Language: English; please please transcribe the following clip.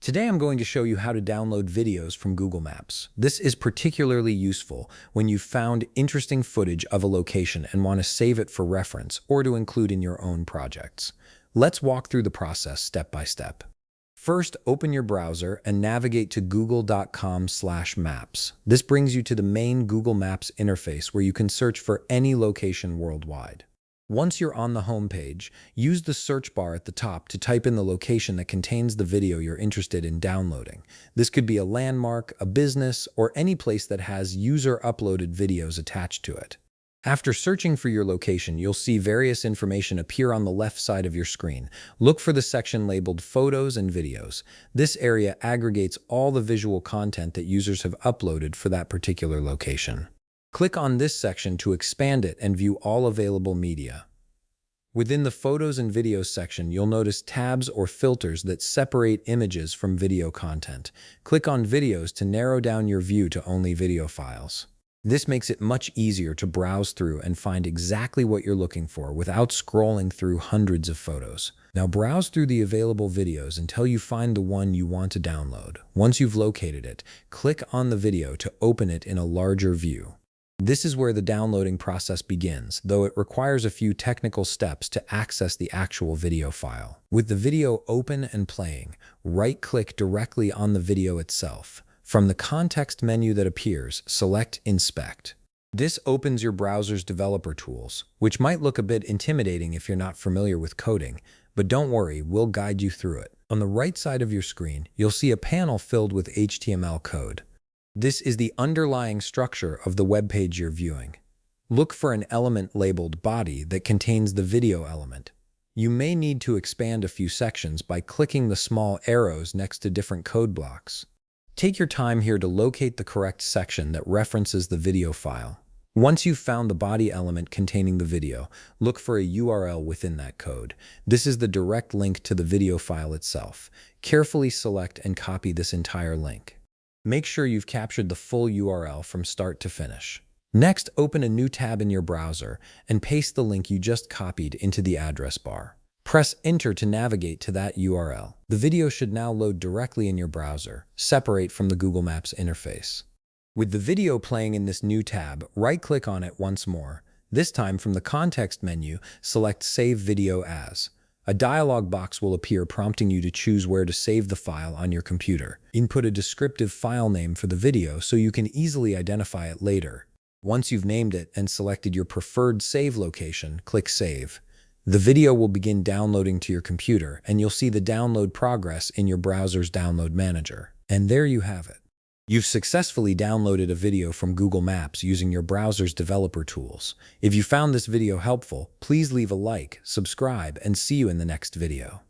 Today I'm going to show you how to download videos from Google Maps. This is particularly useful when you've found interesting footage of a location and want to save it for reference or to include in your own projects. Let's walk through the process step by step. First, open your browser and navigate to google.com/maps. This brings you to the main Google Maps interface where you can search for any location worldwide. Once you're on the home page, use the search bar at the top to type in the location that contains the video you're interested in downloading. This could be a landmark, a business, or any place that has user-uploaded videos attached to it. After searching for your location, you'll see various information appear on the left side of your screen. Look for the section labeled Photos and Videos. This area aggregates all the visual content that users have uploaded for that particular location. Click on this section to expand it and view all available media. Within the Photos and Videos section, you'll notice tabs or filters that separate images from video content. Click on Videos to narrow down your view to only video files. This makes it much easier to browse through and find exactly what you're looking for without scrolling through hundreds of photos. Now browse through the available videos until you find the one you want to download. Once you've located it, click on the video to open it in a larger view. This is where the downloading process begins, though it requires a few technical steps to access the actual video file. With the video open and playing, right-click directly on the video itself. From the context menu that appears, select Inspect. This opens your browser's developer tools, which might look a bit intimidating if you're not familiar with coding, but don't worry, we'll guide you through it. On the right side of your screen, you'll see a panel filled with HTML code. This is the underlying structure of the web page you're viewing. Look for an element labeled Body that contains the video element. You may need to expand a few sections by clicking the small arrows next to different code blocks. Take your time here to locate the correct section that references the video file. Once you've found the body element containing the video, look for a URL within that code. This is the direct link to the video file itself. Carefully select and copy this entire link. Make sure you've captured the full URL from start to finish. Next, open a new tab in your browser and paste the link you just copied into the address bar. Press Enter to navigate to that URL. The video should now load directly in your browser, separate from the Google Maps interface. With the video playing in this new tab, right-click on it once more. This time, from the context menu, select Save Video As. A dialog box will appear prompting you to choose where to save the file on your computer. Input a descriptive file name for the video so you can easily identify it later. Once you've named it and selected your preferred save location, click Save. The video will begin downloading to your computer, and you'll see the download progress in your browser's download manager. And there you have it. You've successfully downloaded a video from Google Maps using your browser's developer tools. If you found this video helpful, please leave a like, subscribe, and see you in the next video.